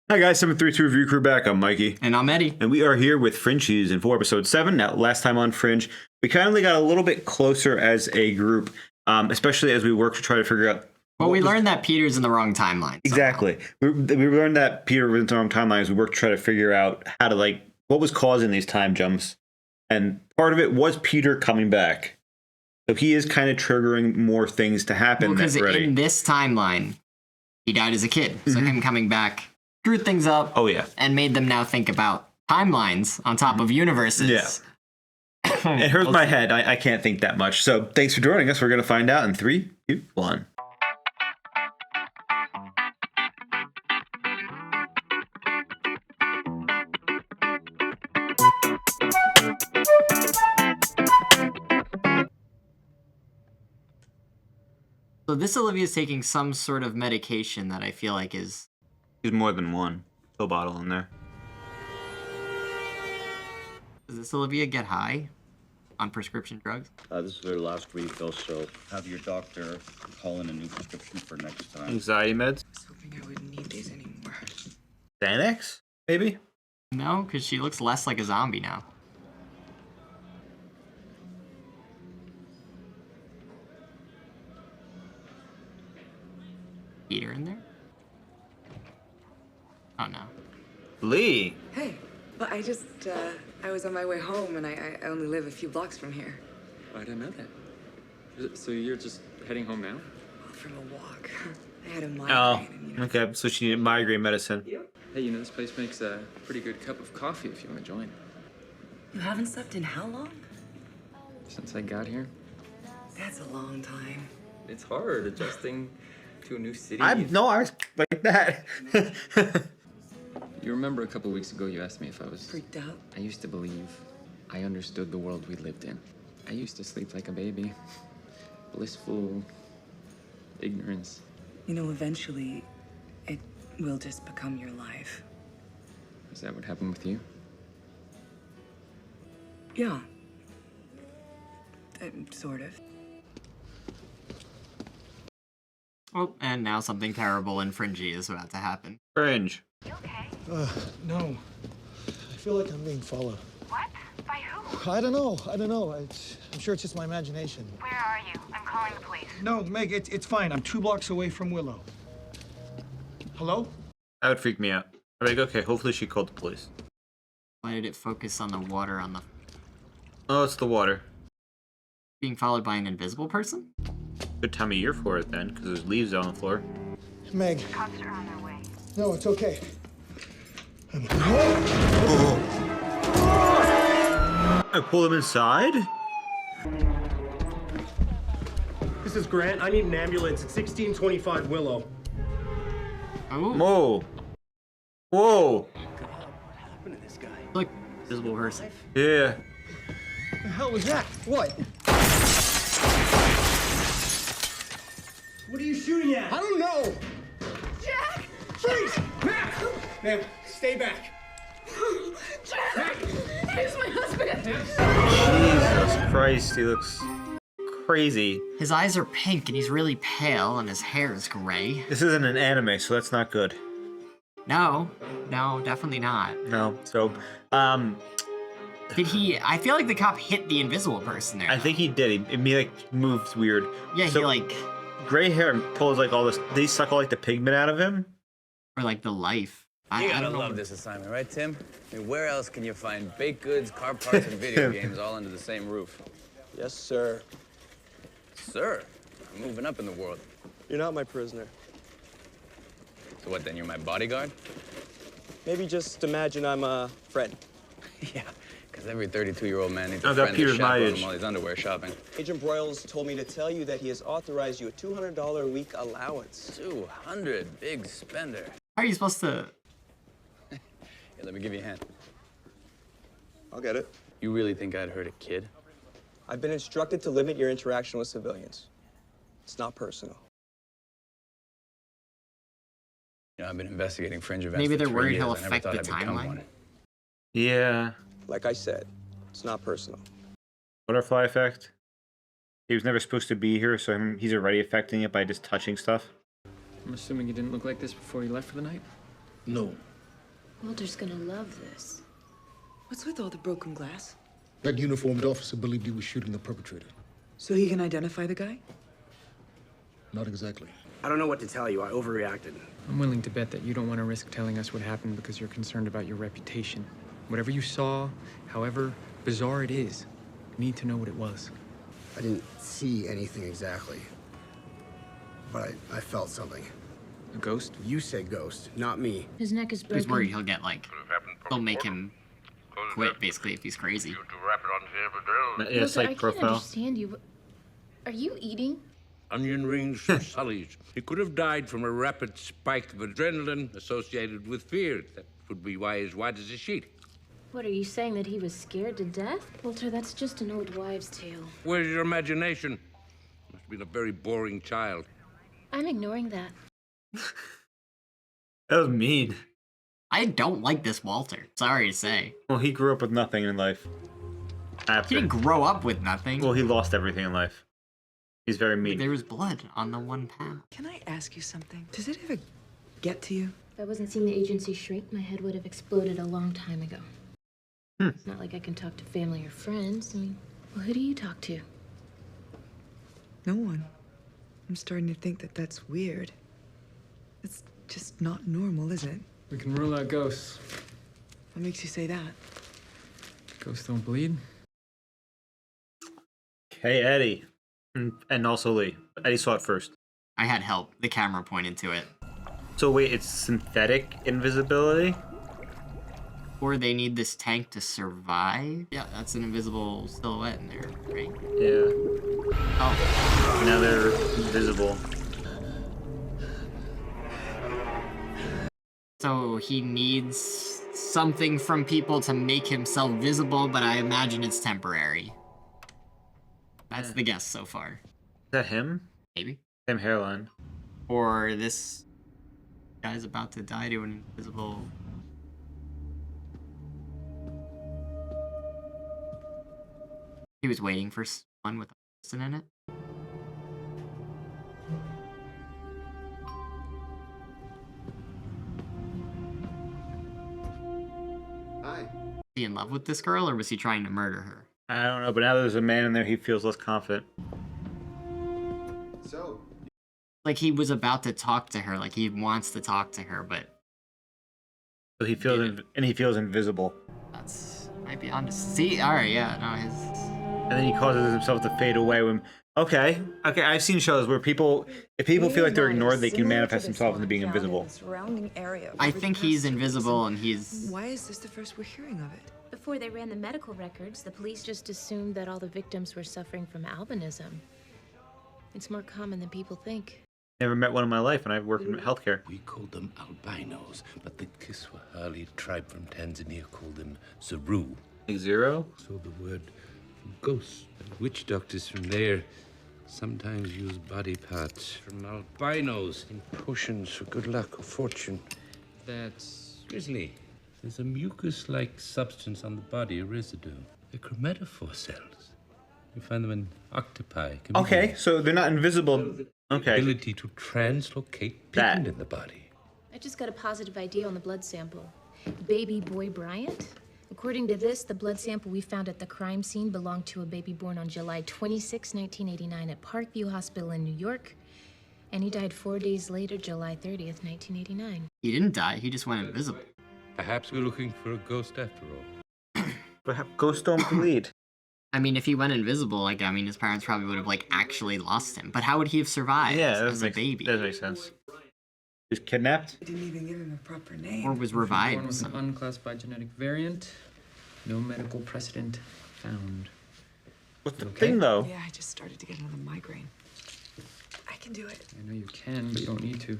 Hi guys, 732 Review Crew back. I'm Mikey. And I'm Eddie. And we are here with Fringe season 4, episode 7. Now, last time on Fringe, we kindly got a little bit closer as a group, especially as we work to try to figure out... Well, we learned that Peter's in the wrong timeline. Exactly. We learned that Peter was in the wrong timeline as we worked to try to figure out how to, what was causing these time jumps. And part of it was Peter coming back. So he is kind of triggering more things to happen. Because in this timeline, he died as a kid. So him coming back screwed things up. Oh, yeah. And made them now think about timelines on top of universes. Yeah. It hurts my head. I can't think that much. So thanks for joining us. We're going to find out in 3, 2, 1. So this Olivia's taking some sort of medication that I feel like is... There's more than one pill bottle in there. Does this Olivia get high on prescription drugs? This is their last refill, so have your doctor call in a new prescription for next time. Anxiety meds? I was hoping I wouldn't need these anymore. Xanax? Maybe? No, because she looks less like a zombie now. Peter in there? Oh no. Lee! Hey, well, I was on my way home and I only live a few blocks from here. I didn't know that. So you're just heading home now? Well, from a walk. I had a Oh, migraine and, okay. So she needed migraine medicine. Hey, this place makes a pretty good cup of coffee if you want to join. You haven't slept in how long? Since I got here. That's a long time. It's hard adjusting to a new city. I was like that. You remember a couple weeks ago you asked me if I was... Freaked out? I used to believe I understood the world we lived in. I used to sleep like a baby. Blissful ignorance. Eventually, it will just become your life. Is that what happened with you? Yeah. Sort of. Oh, and now something terrible and fringy is about to happen. Fringe. You okay? No. I feel like I'm being followed. What? By who? I don't know. I'm sure it's just my imagination. Where are you? I'm calling the police. No, Meg, it's fine. I'm 2 blocks away from Willow. Hello? That would freak me out. I'm like, okay, hopefully she called the police. Why did it focus on the water on the... Oh, it's the water. Being followed by an invisible person? Good time of year for it then, because there's leaves on the floor. Meg. Cops are on their way. No, it's okay. I pull him inside? This is Grant. I need an ambulance at 1625 Willow. Oh, Whoa. Whoa. God, what happened to this guy? like invisible person. Yeah. What the hell was that? What? What are you shooting at? I don't know. Jack! Freeze! Mac! Ma'am, stay back. Jack! He's my husband! Jesus Christ, he looks crazy. His eyes are pink and he's really pale and his hair is gray. This isn't an anime, so that's not good. No, definitely not. No, so, Did he... I feel like the cop hit the invisible person there. I think he did. He moved weird. Yeah, So, he like... gray hair pulls all this. Did he suck all the pigment out of him? Or like the life. You I gotta don't know. love this assignment, right, Tim? I mean, where else can you find baked goods, car parts, and video games all under the same roof? Yes, sir. Sir, I'm moving up in the world. You're not my prisoner. So what, then you're my bodyguard? Maybe just imagine I'm a friend. Yeah, because every 32-year-old man needs Oh, a that friend to Peter's my chaperone age. him while he's underwear shopping. Agent Broyles told me to tell you that he has authorized you a $200 a week allowance. 200, big spender. How are you supposed to... Here, let me give you a hand. I'll get it. You really think I'd hurt a kid? I've been instructed to limit your interaction with civilians. It's not personal. I've been investigating fringe events Maybe for they're 3 worried years. he'll I never affect thought the I'd become timeline. one. Yeah. Like I said, it's not personal. Butterfly effect. He was never supposed to be here, so he's already affecting it by just touching stuff. I'm assuming you didn't look like this before you left for the night? No, Walter's gonna love this. What's with all the broken glass? That uniformed officer believed he was shooting the perpetrator. So he can identify the guy? Not exactly. I don't know what to tell you. I overreacted. I'm willing to bet that you don't want to risk telling us what happened because you're concerned about your reputation. Whatever you saw, however bizarre it is, you need to know what it was. I didn't see anything exactly, but I felt something. A ghost? You said ghost, not me. His neck is broken. He's worried he'll get, like, they'll make him quit, basically, if he's crazy. Yeah, Walter, I psych can't profile. understand you. Are you eating? Onion rings for Sully's. He could have died from a rapid spike of adrenaline associated with fear. That would be why he's white as a sheet. What, are you saying that he was scared to death? Walter, that's just an old wives' tale. Where's your imagination? Must have been a very boring child. I'm ignoring that. That was mean. I don't like this Walter. Sorry to say. Well, he grew up with nothing in life. He didn't grow up with nothing. Well, he lost everything in life. He's very mean. There was blood on the one panel. Can I ask you something? Does it ever get to you? If I wasn't seeing the agency shrink, my head would have exploded a long time ago. It's not like I can talk to family or friends. I mean, well, who do you talk to? No one. I'm starting to think that that's weird. It's just not normal, is it? We can rule out ghosts. What makes you say that? Ghosts don't bleed. Hey, Eddie. And also Lee. Eddie saw it first. I had help. The camera pointed to it. So wait, it's synthetic invisibility? Or they need this tank to survive? Yeah, that's an invisible silhouette in there, right? Yeah. Oh. Now they're invisible. So he needs something from people to make himself visible, but I imagine it's temporary. That's the guess so far. Is that him? Maybe. Same hairline. Or this guy's about to die to an invisible... He was waiting for someone with a person in it. Hi. Was he in love with this girl, or was he trying to murder her? I don't know, but now there's a man in there, he feels less confident. So, Like he was about to talk to her, like he wants to talk to her, but So he feels and he feels invisible. that's might be on to see. All right, yeah, no, his. And then he causes himself to fade away when okay, I've seen shows where if people feel like they're ignored, they can manifest themselves into being invisible. Surrounding area. I think he's invisible and he's. Why is this the first we're hearing of it? Before they ran the medical records, the police just assumed that all the victims were suffering from albinism. It's more common than people think. Never met one in my life, and I've worked in healthcare. We called them albinos, but the Kiswahili tribe from Tanzania called them Zaru. Like zero? So the word ghost. And witch doctors from there sometimes use body parts from albinos in potions for good luck or fortune. That's grizzly. There's a mucus-like substance on the body, a residue. They're chromatophore cells. You find them in octopi. Okay, so they're not invisible. Okay. Ability to translocate pigment in the body. I just got a positive ID on the blood sample. Baby boy Bryant? According to this, the blood sample we found at the crime scene belonged to a baby born on July 26, 1989 at Parkview Hospital in New York. And he died 4 days later, July 30th, 1989. He didn't die, he just went invisible. Perhaps we're looking for a ghost after all. Perhaps ghosts don't bleed. I mean, if he went invisible, like, I mean, his parents probably would have, like, actually lost him. But how would he have survived as a baby? That makes sense. He was kidnapped? They didn't even give him a proper name. Or was Born revived. with an unclassified genetic variant. No medical precedent found. What's the Okay. thing, though? Yeah, I just started to get another migraine. I can do it. I know you can, but you don't need to.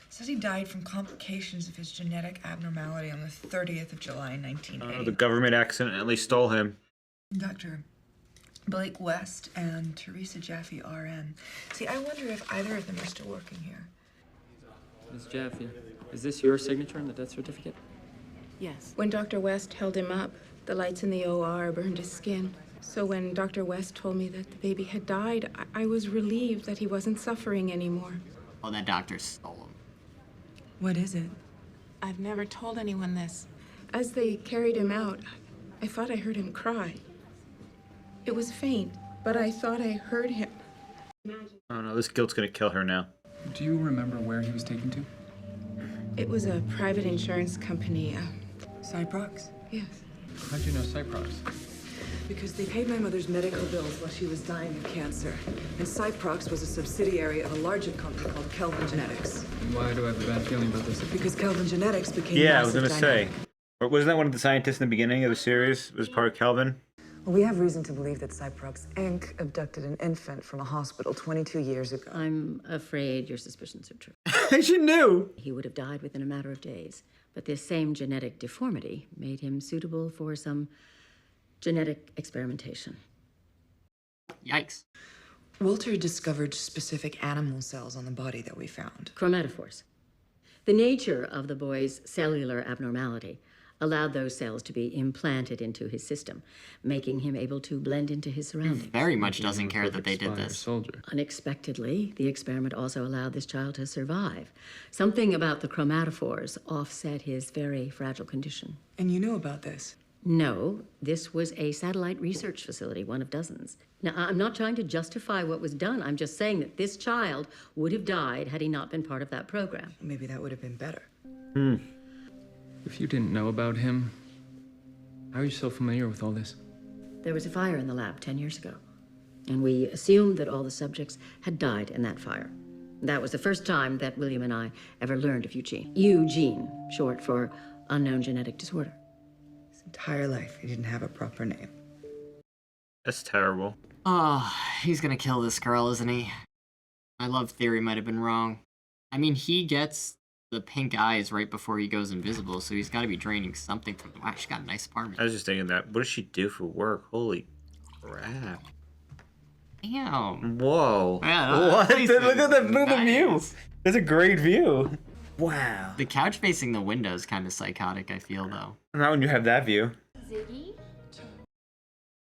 Says he died from complications of his genetic abnormality on the 30th of July, 1980. The government accidentally stole him. Dr. Blake West and Teresa Jaffe, RN. See, I wonder if either of them are still working here. Ms. Jaffe, is this your signature on the death certificate? Yes. When Dr. West held him up, the lights in the OR burned his skin. So when Dr. West told me that the baby had died, I was relieved that he wasn't suffering anymore. Oh, that doctor stole him. What is it? I've never told anyone this. As they carried him out, I thought I heard him cry. It was faint, but I thought I heard him. Oh no, this guilt's gonna kill her now. Do you remember where he was taken to? It was a private insurance company. Cyprox? Yes. How'd you know Cyprox? Because they paid my mother's medical bills while she was dying of cancer. And Cyprox was a subsidiary of a larger company called Kelvin Genetics. Why do I have a bad feeling about this? Because Kelvin Genetics became Yeah, I was massive gonna say. dynamic. Wasn't that one of the scientists in the beginning of the series? Was part of Kelvin? Well, we have reason to believe that Cyprox Inc. abducted an infant from a hospital 22 years ago. I'm afraid your suspicions are true. She knew. He would have died within a matter of days. But this same genetic deformity made him suitable for some genetic experimentation. Yikes. Walter discovered specific animal cells on the body that we found. Chromatophores. The nature of the boy's cellular abnormality allowed those cells to be implanted into his system, making him able to blend into his surroundings. Very much doesn't care that they did this. Soldier. Unexpectedly, the experiment also allowed this child to survive. Something about the chromatophores offset his very fragile condition. And you knew about this? No, this was a satellite research facility, one of dozens. Now, I'm not trying to justify what was done. I'm just saying that this child would have died had he not been part of that program. Maybe that would have been better. If you didn't know about him, how are you so familiar with all this? There was a fire in the lab 10 years ago, and we assumed that all the subjects had died in that fire. That was the first time that William and I ever learned of Eugene. Eugene, short for unknown genetic disorder. His entire life, he didn't have a proper name. That's terrible. Oh, he's gonna kill this girl, isn't he? My love theory might have been wrong. I mean, he gets the pink eyes right before he goes invisible, so he's got to be draining something from the... Wow, she got a nice apartment. I was just thinking that. What does she do for work? Holy crap. Damn. Whoa. Yeah, What? place Look at the nice. view. That's a great view. Wow. The couch facing the window is kind of psychotic, I feel, though. Not when you have that view. Ziggy?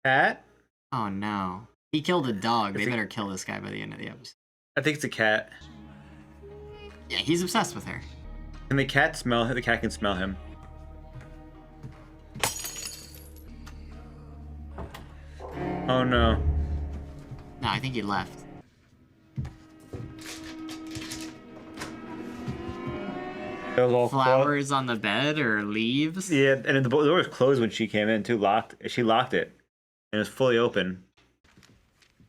Cat? Oh, no. He killed a dog. They Is it- better kill this guy by the end of the episode. I think it's a cat. Yeah, he's obsessed with her. Can the cat smell him? The cat can smell him. Oh no. No, I think he left. It was all Flowers on the bed or leaves? Yeah, and then the door was closed when she came in too. Locked. She locked it, and it was fully open.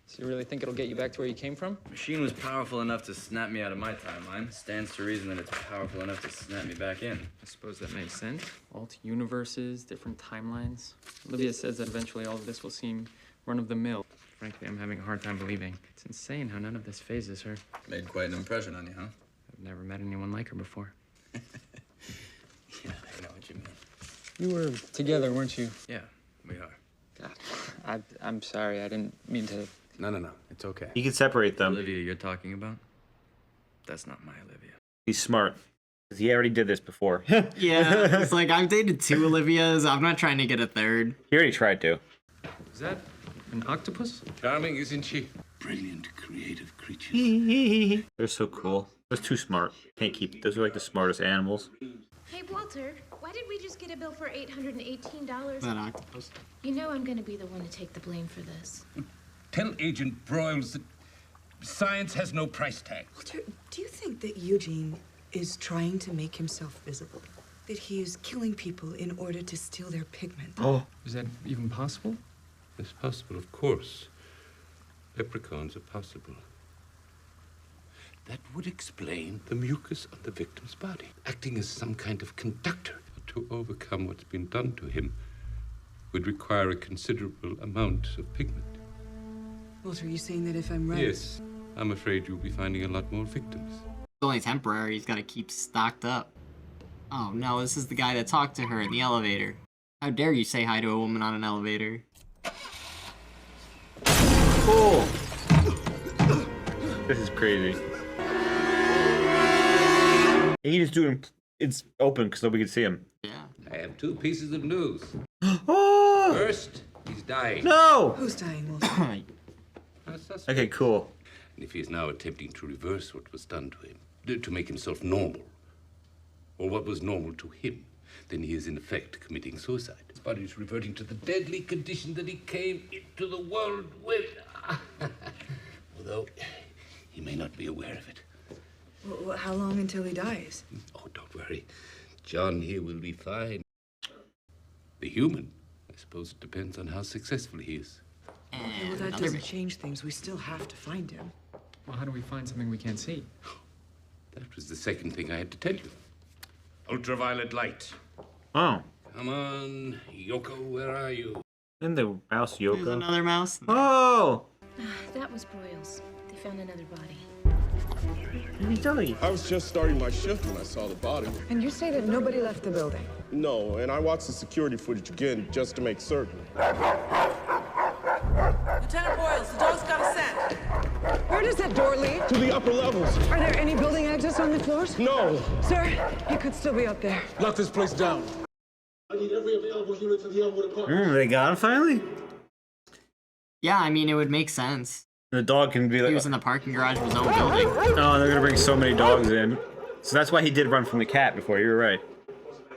So you really think it'll get you back to where you came from? Machine was powerful enough to snap me out of my timeline. Stands to reason that it's powerful enough to snap me back in. I suppose that makes sense. Alt universes, different timelines. Olivia says that eventually all of this will seem run-of-the-mill. Frankly, I'm having a hard time believing. It's insane how none of this phases her. Made quite an impression on you, huh? I've never met anyone like her before. Yeah, I know what you mean. You were together, weren't you? Yeah, we are. God, I'm sorry. I didn't mean to... No. It's okay. You can separate them. Olivia you're talking about? That's not my Olivia. He's smart. 'Cause he already did this before. Yeah, it's like, I've dated 2 Olivias. I'm not trying to get a third. He already tried to. Is that an octopus? Charming, isn't she? Brilliant, creative creatures. They're so cool. They're too smart. Can't keep. Those are like the smartest animals. Hey, Walter, why did we just get a bill for $818? That octopus. You know I'm gonna be the one to take the blame for this. Tell Agent Broyles that science has no price tag. Walter, do you think that Eugene is trying to make himself visible? That he is killing people in order to steal their pigment? Oh. Is that even possible? It's possible, of course. Leprechauns are possible. That would explain the mucus on the victim's body, acting as some kind of conductor. To overcome what's been done to him would require a considerable amount of pigment. Walter, are you saying that if I'm right? Yes, I'm afraid you'll be finding a lot more victims. It's only temporary. He's got to keep stocked up. Oh, no, this is the guy that talked to her in the elevator. How dare you say hi to a woman on an elevator? Cool. This is crazy. He just do him. It's open because nobody can see him. Yeah. I have 2 pieces of news. Oh! First, he's dying. No! Who's dying, Walter? Okay, cool. And if he is now attempting to reverse what was done to him, to make himself normal, or what was normal to him, then he is in effect committing suicide. His body is reverting to the deadly condition that he came into the world with. Although he may not be aware of it. Well, how long until he dies? Oh, don't worry. John here will be fine. The human, I suppose it depends on how successful he is. Okay, well, that doesn't change things. We still have to find him. Well, how do we find something we can't see? That was the second thing I had to tell you. Ultraviolet light. Oh. Come on, Yoko, where are you? In the mouse Yoko. There's another mouse. Oh! That was Broyles. They found another body. I was just starting my shift when I saw the body. And you say that nobody left the building? No, and I watched the security footage again just to make certain. Lieutenant Broyles, the dog's got a scent. Where does that door lead? To the upper levels. Are there any building exits on the floors? No. Sir, he could still be up there. Lock this place down. I need every available unit to the Elmwood apartment. They got him finally? Yeah, I mean, it would make sense. The dog can be like... He was in the parking garage of his own building. Oh, they're gonna bring so many dogs in. So that's why he did run from the cat before, you were right.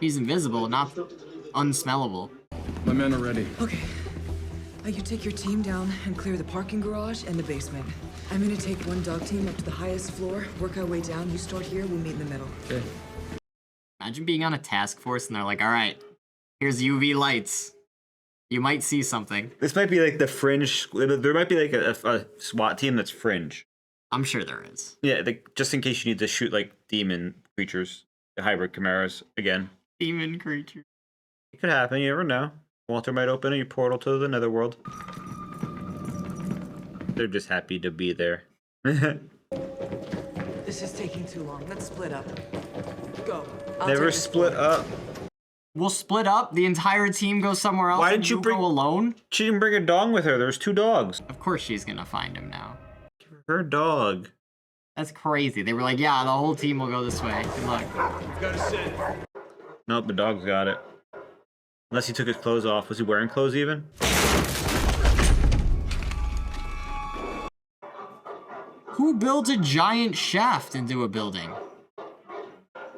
He's invisible, not unsmellable. My men are ready. Okay. You take your team down and clear the parking garage and the basement. I'm gonna take one dog team up to the highest floor, work our way down. You start here, we'll meet in the middle. Okay. Imagine being on a task force and they're like, all right, here's UV lights. You might see something. This might be like the Fringe. There might be like a SWAT team that's Fringe. I'm sure there is. Yeah, just in case you need to shoot like demon creatures, the hybrid chimeras again. Demon creature. It could happen. You never know. Walter might open a portal to the netherworld. They're just happy to be there. This is taking too long. Let's split up. Go. Never split up. We'll split up. The entire team goes somewhere else. Why did you bring go alone? She didn't bring a dog with her. There's 2 dogs. Of course she's gonna find him now. Her dog. That's crazy. They were like, yeah, the whole team will go this way. Good luck. Got a scent. Nope, the dog's got it. Unless he took his clothes off. Was he wearing clothes even? Who builds a giant shaft into a building?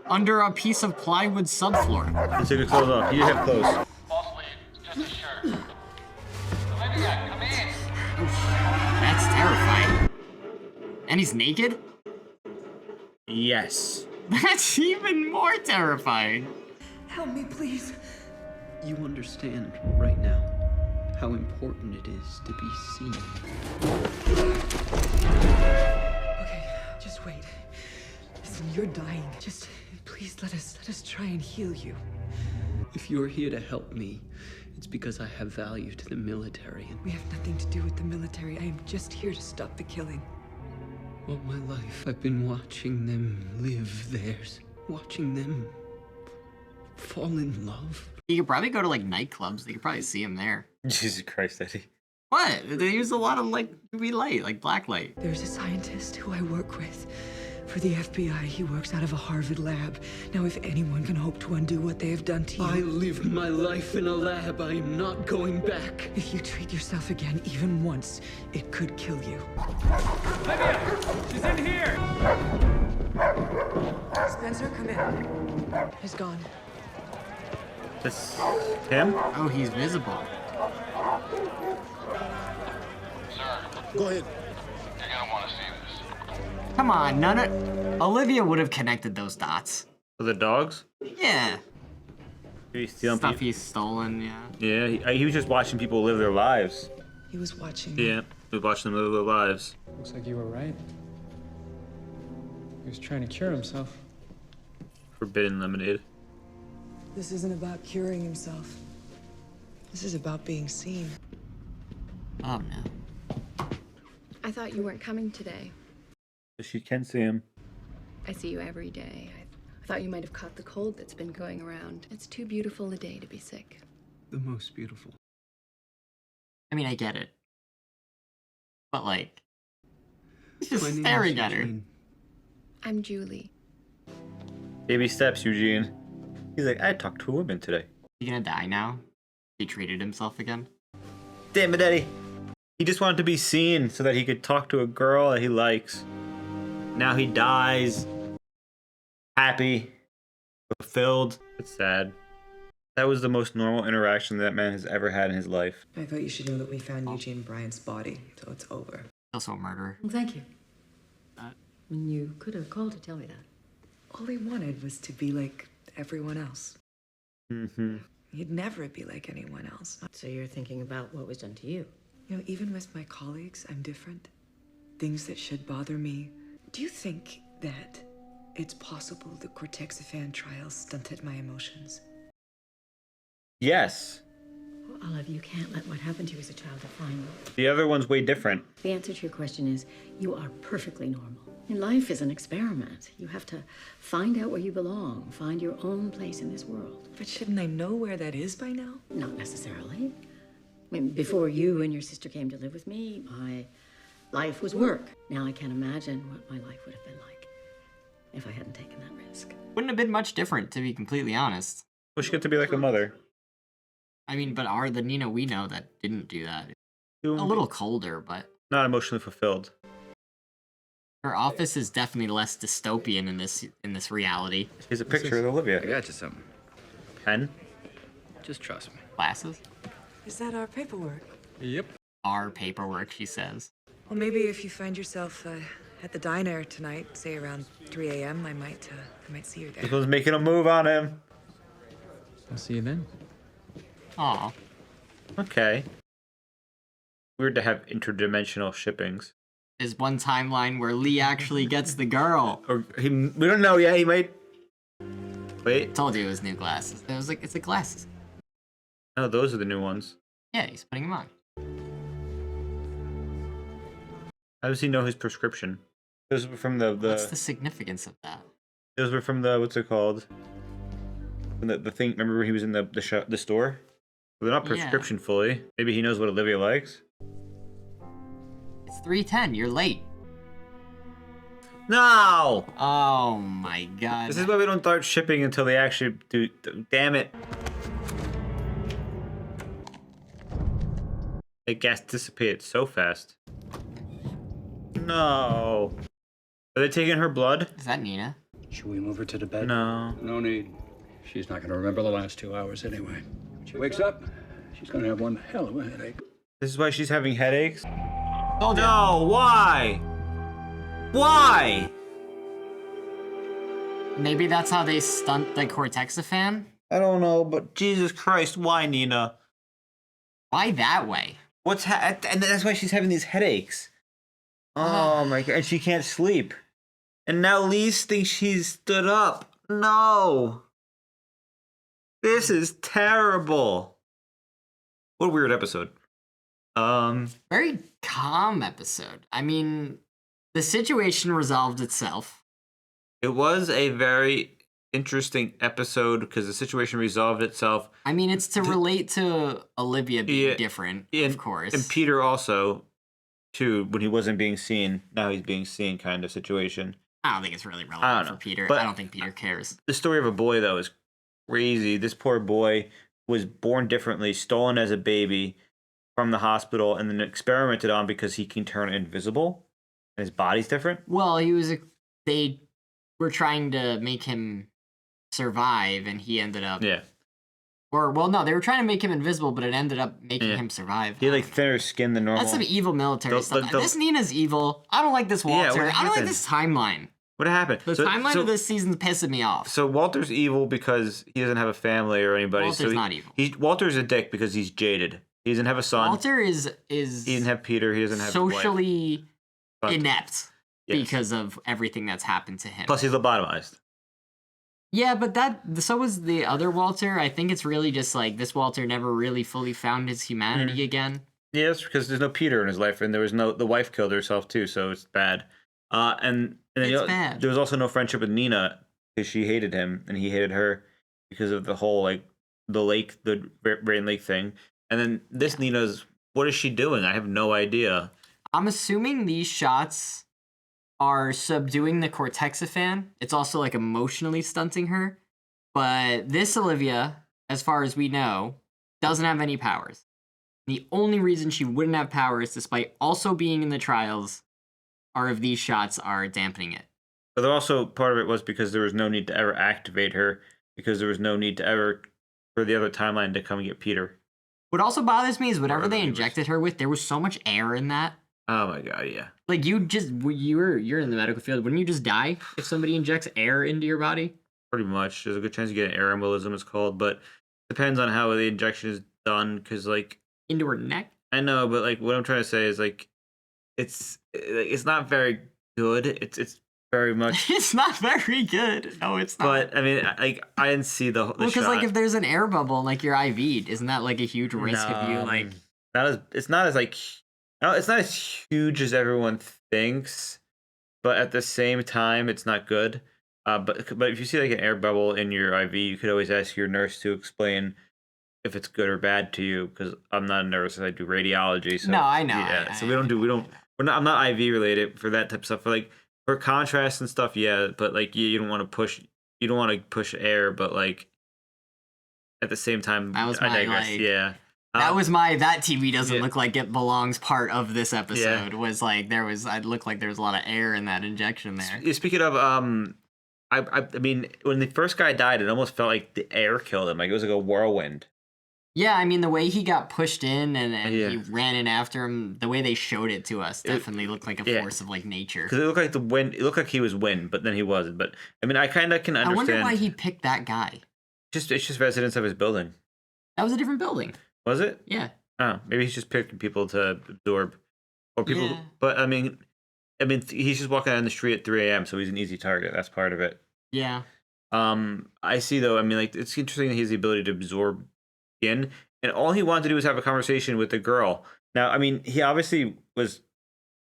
Under a piece of plywood subfloor. He took his clothes off. He didn't have clothes. That's terrifying. And he's naked? Yes. That's even more terrifying. Help me, please. You understand right now how important it is to be seen. Okay, just wait. Listen, you're dying. Just please let us try and heal you. If you're here to help me, it's because I have value to the military. And we have nothing to do with the military. I am just here to stop the killing. All my life, I've been watching them live theirs. Watching them fall in love. You could probably go to like nightclubs. You could probably see him there. Jesus Christ, Eddie. What? They use a lot of like UV light, like black light. There's a scientist who I work with. For the FBI, he works out of a Harvard lab. Now, if anyone can hope to undo what they have done to you... I lived my life in a lab. I am not going back. If you treat yourself again, even once, it could kill you. Olivia! She's in here! Spencer, come in. He's gone. That's him? Oh, he's visible. Go ahead. You're gonna want to see this. Come on, none of... Olivia would have connected those dots. For the dogs? Yeah. He's stealing Stuff he's stolen, yeah. Yeah, he was just watching people live their lives. He was watching. Yeah, he was watching them live their lives. Looks like you were right. He was trying to cure himself. Forbidden lemonade. This isn't about curing himself. This is about being seen. Oh, no. I thought you weren't coming today. She can see him. I see you every day. I thought you might have caught the cold that's been going around. It's too beautiful a day to be sick. The most beautiful. I mean, I get it. But, like, he's just My name is staring at her. Eugene. I'm Julie. Baby steps, Eugene. He's like, I talked to a woman today. He gonna die now? He treated himself again? Damn it, Eddie. He just wanted to be seen so that he could talk to a girl that he likes. Now he dies. Happy. With fulfilled. It's sad. That was the most normal interaction that man has ever had in his life. I thought you should know that we found Eugene Bryant's body, so it's over. Also a murderer. Well, thank you. You could have called to tell me that. All he wanted was to be like everyone else. Mm-hmm. He'd never be like anyone else. So you're thinking about what was done to you? You know, even with my colleagues, I'm different. Things that should bother me. Do you think that it's possible the Cortexiphan trial stunted my emotions? Yes. Well, Olive, you can't let what happened to you as a child define you. The other one's way different. The answer to your question is you are perfectly normal. And life is an experiment. You have to find out where you belong, find your own place in this world. But shouldn't I know where that is by now? Not necessarily. I mean, before you and your sister came to live with me, my life was work. Now I can't imagine what my life would have been like if I hadn't taken that risk. Wouldn't have been much different, to be completely honest. Well, she got to be like a mother. I mean, but are the Nina we know that didn't do that? A little colder, but not emotionally fulfilled. Her office is definitely less dystopian in this reality. Here's a picture of Olivia. I got you something. Pen? Just trust me. Glasses? Is that our paperwork? Yep. Our paperwork, she says. Well, maybe if you find yourself at the diner tonight, say around 3 a.m., I might see you there. This was making a move on him. I'll see you then. Aw. Okay. Weird to have interdimensional shippings. There's one timeline where Lee actually gets the girl. Or we don't know yet. He might. Wait. Told you it was new glasses. It was like it's like glasses. No, those are the new ones. Yeah, he's putting them on. How does he know his prescription? Those were from the. What's the significance of that? Those were from the what's it called? From the thing. Remember when he was in the store? They're not prescription fully. Maybe he knows what Olivia likes. It's 3:10. You're late. No! Oh my god. This is why we don't start shipping until they actually do. Damn it. The gas dissipated so fast. No. Are they taking her blood? Is that Nina? Should we move her to the bed? No. No need. She's not going to remember the last 2 hours anyway. When she wakes up, she's going to have one hell of a headache. This is why she's having headaches? Oh no, why? Why? Maybe that's how they stunt the Cortexiphan? I don't know, but Jesus Christ, why, Nina? Why that way? And that's why she's having these headaches. Oh my god, and she can't sleep. And now Lise thinks she's stood up. No. This is terrible. What a weird episode. Very calm episode. I mean, the situation resolved itself. It was a very interesting episode because the situation resolved itself. I mean, it's to relate to Olivia being different, of course. And Peter also, too, when he wasn't being seen, now he's being seen kind of situation. I don't think it's really relevant for Peter. But I don't think Peter cares. The story of a boy, though, is crazy. This poor boy was born differently, stolen as a baby from the hospital, and then experimented on because he can turn invisible, and his body's different. Well, they were trying to make him survive, and he ended up... Yeah. No, they were trying to make him invisible, but it ended up making him survive. He had, like, thinner skin than normal. That's some evil military stuff. This Nina's evil. I don't like this Walter. I don't like this timeline. What happened? The timeline of this season's pissing me off. So Walter's evil because he doesn't have a family or anybody. Walter's not evil. Walter's a dick because he's jaded. He doesn't have a son. Walter is He doesn't have Peter. He doesn't have socially his wife. inept because of everything that's happened to him. Plus, he's lobotomized. Yeah, but so was the other Walter. I think it's really just like this Walter never really fully found his humanity again. Yes, because there's no Peter in his life, and the wife killed herself too, so it's bad. And then bad. There was also no friendship with Nina because she hated him and he hated her because of the whole the Rain Lake thing. And then this Nina's, what is she doing? I have no idea. I'm assuming these shots are subduing the Cortexiphan. It's also like emotionally stunting her. But this Olivia, as far as we know, doesn't have any powers. The only reason she wouldn't have powers, despite also being in the trials, are if these shots are dampening it. But also part of it was because there was no need to ever activate her because there was no need to ever for the other timeline to come and get Peter. What also bothers me is whatever Or they universe. injected her with, there was so much air in that. Oh my god, yeah. Like you're in the medical field. Wouldn't you just die if somebody injects air into your body? Pretty much. There's a good chance you get an air embolism, it's called, but depends on how the injection is done. Because like into her neck. I know, but like what I'm trying to say is like it's not very good. It's very much. It's not very good. No, it's not. But I mean, I didn't see the Well, because shot. like if there's an air bubble, like you're IV'd, isn't that like a huge risk of you like? It's not as like, no, it's not as huge as everyone thinks, but at the same time, it's not good. But if you see like an air bubble in your IV, you could always ask your nurse to explain if it's good or bad to you. Because I'm not a nurse, I do radiology. So No, I know, Yeah, I- so I'm not IV related for that type of stuff. For contrast and stuff, yeah. But like you don't want to push air, but like at the same time, That was I my, digress. like- Yeah. That was that TV doesn't yeah. look like it belongs part of this episode. Yeah. Was like it looked like there was a lot of air in that injection there. Speaking of I mean, when the first guy died, it almost felt like the air killed him. Like it was like a whirlwind. Yeah, I mean the way he got pushed in and Yeah. he ran in after him, the way they showed it to us definitely looked like a yeah. force of like nature. Because it looked like the wind. It looked like he was wind, but then he wasn't. But I mean, I kind of can I understand. wonder why he picked that guy. It's just residents of his building. That was a different building. Was it? Yeah. Oh, maybe he's just picking people to absorb, or people. Yeah. But I mean, he's just walking down the street at 3 a.m., so he's an easy target. That's part of it. Yeah. I see though. I mean, like it's interesting that he has the ability to absorb skin, and all he wanted to do was have a conversation with the girl. Now, I mean, he obviously was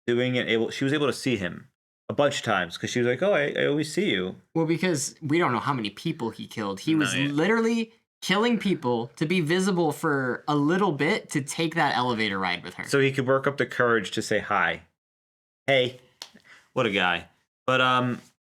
doing it. She was able to see him a bunch of times because she was like, "Oh, I always see you." Well, because we don't know how many people he killed. He was yeah. literally killing people to be visible for a little bit to take that elevator ride with her. So he could work up the courage to say hi. Hey, what a guy. But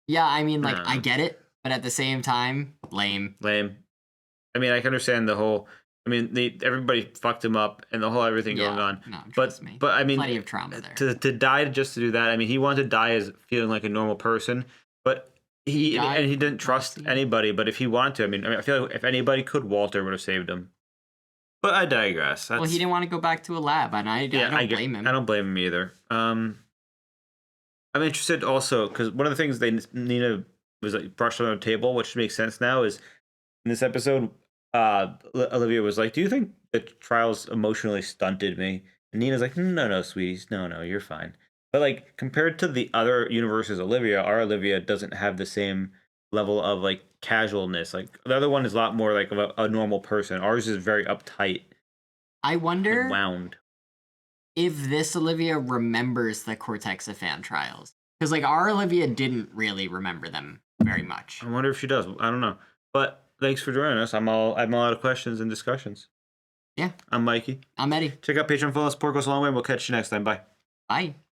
yeah, I mean, like No. I get it, but at the same time, lame. I mean, I can understand the whole. I mean, everybody fucked him up and the whole everything Yeah, going on. no, but I mean, Plenty of trauma there. to die just to do that. I mean, he wanted to die as feeling like a normal person, but he didn't trust anybody. But if he wanted to, I mean, I feel like if anybody could, Walter would have saved him. But I digress. Well, he didn't want to go back to a lab, and I don't blame him. I don't blame him either. I'm interested also because one of the things Nina was like brushed on the table, which makes sense now, is in this episode, Olivia was like, "Do you think the trials emotionally stunted me?" And Nina's like, "No, sweeties, no, you're fine." But like compared to the other universes, our Olivia doesn't have the same level of like casualness. Like the other one is a lot more like of a normal person. Ours is very uptight. I wonder wound. if this Olivia remembers the Cortexiphan trials. Because like our Olivia didn't really remember them very much. I wonder if she does. I don't know. But thanks for joining us. I'm all out of questions and discussions. Yeah. I'm Mikey. I'm Eddie. Check out Patreon, follow us, support goes a long way. We'll catch you next time. Bye. Bye.